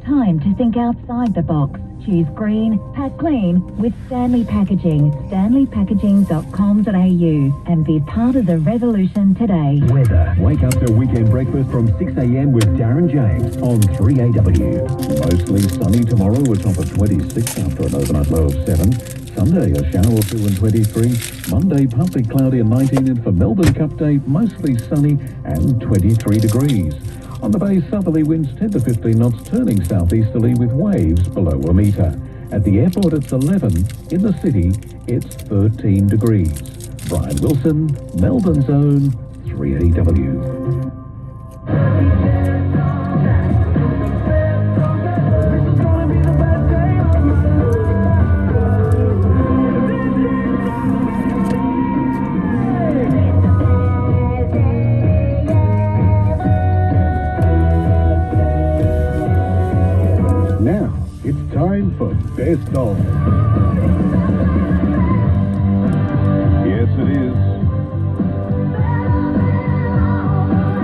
time to think outside the box. Choose green, pack clean with Stanley Packaging. StanleyPackaging.com.au and be part of the revolution today. Weather. Wake up to weekend breakfast from 6 a.m. with Darren James on 3AW. Mostly sunny tomorrow, a top of 26 after an overnight low of 7. Sunday, a shower or two and 23. Monday, partly cloudy and 19. And for Melbourne Cup Day, mostly sunny and 23 degrees. On the bay, southerly winds 10 to 15 knots, turning southeasterly with waves below a metre. At the airport, it's 11. In the city, it's 13 degrees. Brian Wilson, Melbourne's Own, 3AW. Now, it's time for Best Of. Yes, it is.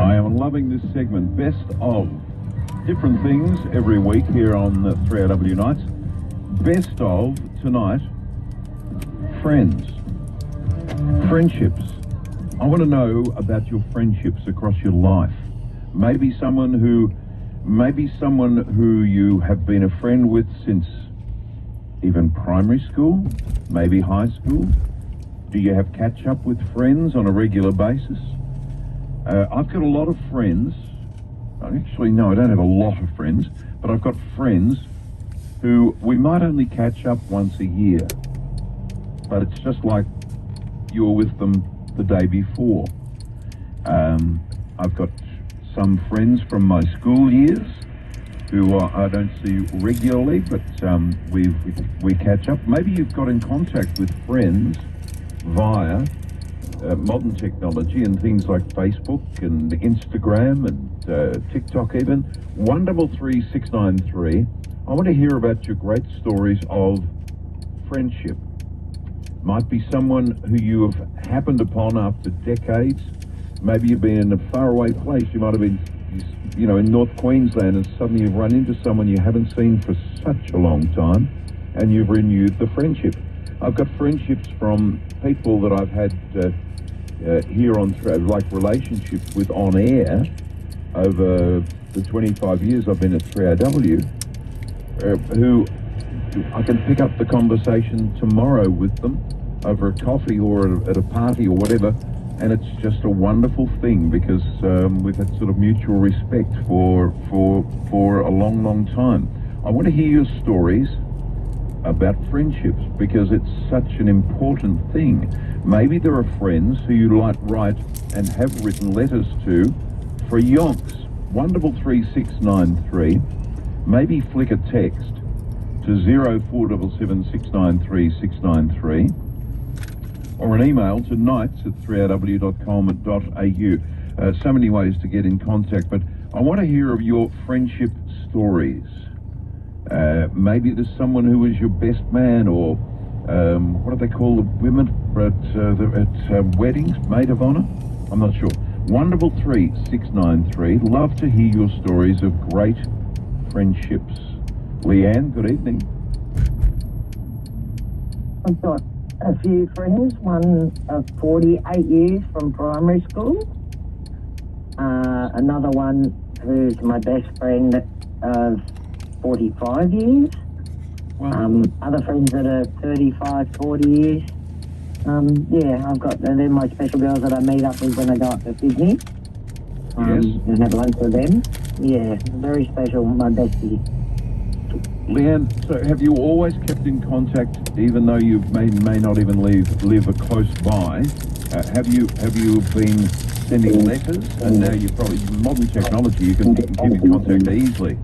I am loving this segment, Best Of. Different things every week here on the 3AW Nights. Best Of tonight, friends. Friendships. I want to know about your friendships across your life. Maybe someone who you have been a friend with since even primary school, maybe high school. Do you have catch up with friends on a regular basis? I've got a lot of friends. Actually, no, I don't have a lot of friends, but I've got friends who we might only catch up once a year. But it's just like you were with them the day before. I've got some friends from my school years who I don't see regularly, but we catch up. Maybe you've got in contact with friends via modern technology and things like Facebook and Instagram and TikTok even. 133693. I want to hear about your great stories of friendship. Might be someone who you have happened upon after decades. Maybe you've been in a faraway place. You might have been, in North Queensland, and suddenly you've run into someone you haven't seen for such a long time, and you've renewed the friendship. I've got friendships from people that I've had here on, like relationships with on air over the 25 years I've been at 3AW, who I can pick up the conversation tomorrow with them over a coffee or at a party or whatever. And it's just a wonderful thing because we've had sort of mutual respect for a long, long time. I want to hear your stories about friendships because it's such an important thing. Maybe there are friends who you might write and have written letters to for yonks. 133693. Maybe flick a text to 0477693693. Or an email to nights@3aw.com.au. So many ways to get in contact, but I want to hear of your friendship stories. Maybe there's someone who was your best man, or what do they call the women at weddings, maid of honor? I'm not sure. 133693. Love to hear your stories of great friendships. Leanne, good evening. I've got a few friends, one of 48 years from primary school, another one who's my best friend of 45 years, Wow. Other friends that are 35, 40 years. I've got, they're my special girls that I meet up with when I go up to Sydney and have lunch with them. Yeah, very special, my bestie. Leanne, so have you always kept in contact, even though you may not even live close by? Have you been sending letters? And now you probably modern technology, you can keep in contact easily.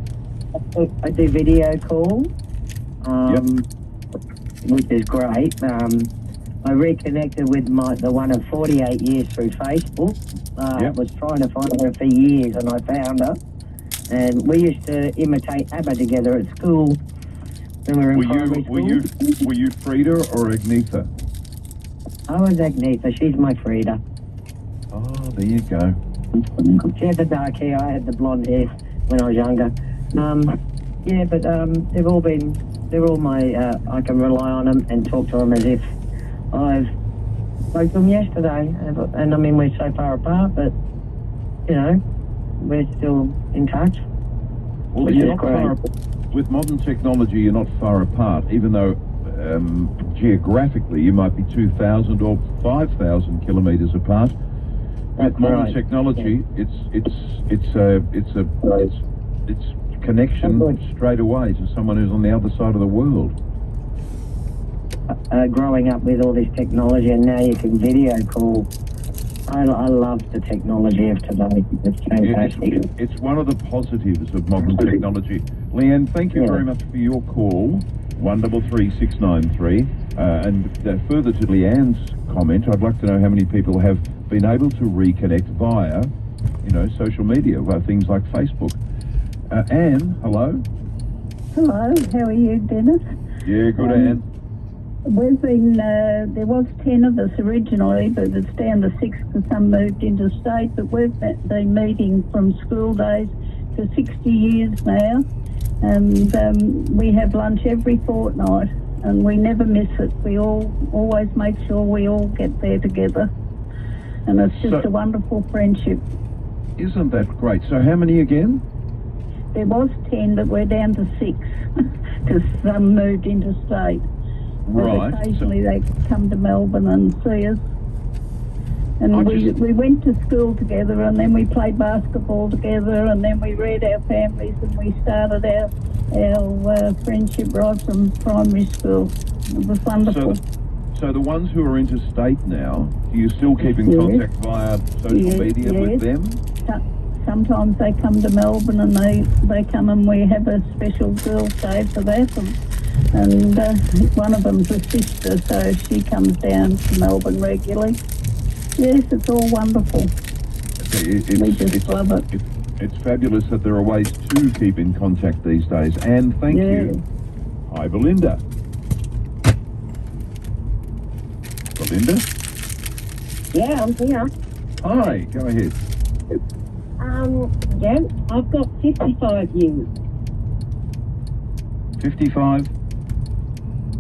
I do video calls, which is great. I reconnected with the one of 48 years through Facebook. I was trying to find her for years, and I found her. And we used to imitate ABBA together at school when we were in primary school. Were you Frida or Agnetha? I was Agnetha. She's my Frida. Oh, there you go. She had the dark hair. I had the blonde hair when I was younger. Yeah, but they're all my, I can rely on them and talk to them as if I've spoke to them yesterday. And I mean, we're so far apart, but, you know, we're still in touch. Well, which you're is not great. far, with modern technology, you're not far apart, even though geographically you might be 2,000 or 5,000 kilometres apart. With modern right. technology, it's connection straight away to someone who's on the other side of the world. Growing up with all this technology, and now you can video call. I love the technology of today. It's fantastic. It's one of the positives of modern technology. Leanne, thank you very much for your call. 133693. And further to Leanne's comment, I'd like to know how many people have been able to reconnect via, social media, via things like Facebook. Anne, hello. Hello, how are you, Dennis? Yeah, good, Anne. We've been, there was 10 of us originally, but it's down to 6 because some moved interstate, but we've been meeting from school days for 60 years now, and we have lunch every fortnight, and we never miss it. We always make sure we all get there together, and it's just a wonderful friendship. Isn't that great? So how many again? There was 10, but we're down to 6 because some moved interstate. Right. But occasionally they come to Melbourne and see us. And we went to school together, and then we played basketball together, and then we read our families, and we started our friendship right from primary school. It was wonderful. So the ones who are interstate now, do you still keep in contact via social media with them? Sometimes they come to Melbourne, and they come, and we have a special girl day for that. And one of them's a sister, so she comes down to Melbourne regularly. Yes, it's all wonderful. We just love it. It's fabulous that there are ways to keep in contact these days. And thank you. Hi, Belinda. Belinda? Yeah, I'm here. Hi, go ahead. Yeah, I've got 55 years. 55?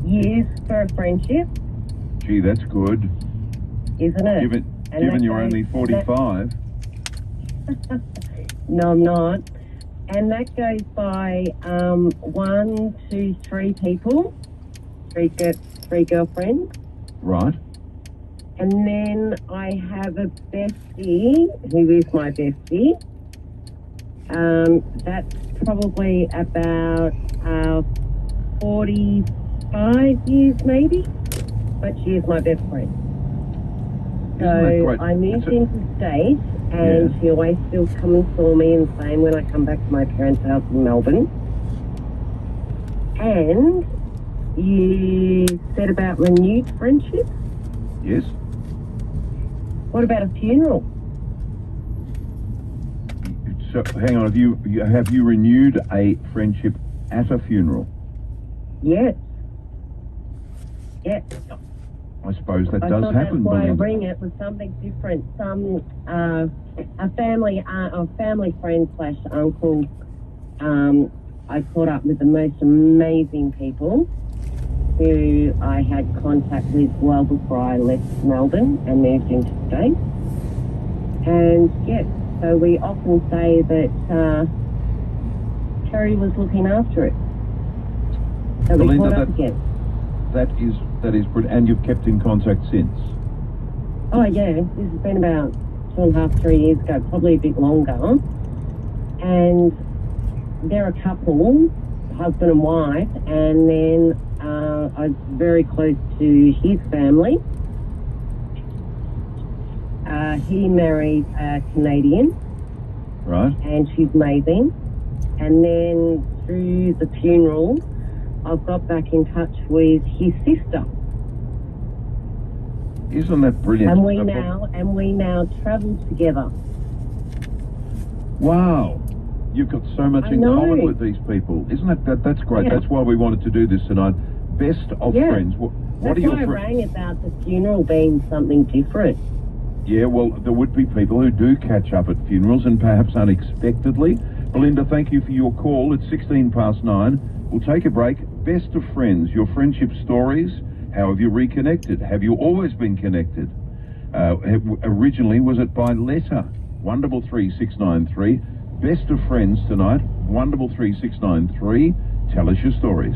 Years for a friendship, Gee, that's good. isn't it? Given you're only 45. No, I'm not. And that goes by 1, 2, 3 people, three girlfriends. Right. And then I have a bestie who is my bestie. That's probably about 45 years maybe, but she is my best friend. So I moved into state, and she always still come and saw me, and same when I come back to my parents' house in Melbourne. And you said about renewed friendship. Yes. What about a funeral? So hang on, have you renewed a friendship at a funeral? Yes. Yes. I suppose that I does thought happen. That's why I Belinda. bring it was something different. A family friend / uncle. I caught up with the most amazing people who I had contact with well before I left Melbourne and moved into state. And yes, so we often say that Terry was looking after it. So we Belinda, caught up again. That is good, and you've kept in contact since. Oh yeah, this has been about 2.5, 3 years ago, probably a bit longer. And they're a couple, husband and wife, and then I was very close to his family. He married a Canadian. Right. And she's amazing. And then through the funeral, I've got back in touch with his sister. Isn't that brilliant? And we now travel together. Wow. You've got so much in common with these people. Isn't that's great. Yeah. That's why we wanted to do this tonight. Best of friends. What That's are your why I rang about the funeral being something different. Yeah, well, there would be people who do catch up at funerals and perhaps unexpectedly. Belinda, thank you for your call. It's 16 past 9. We'll take a break. Best of friends, your friendship stories. How have you reconnected? Have you always been connected? Originally, was it by letter? 133693. Best of friends tonight. 133693. Tell us your stories.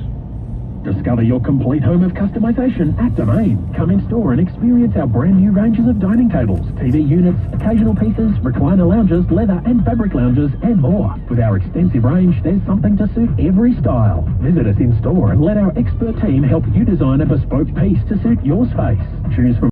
Discover your complete home of customization at Domain. Come in store and experience our brand new ranges of dining tables, TV units, occasional pieces, recliner lounges, leather and fabric lounges, and more. With our extensive range, there's something to suit every style. Visit us in store and let our expert team help you design a bespoke piece to suit your space. Choose from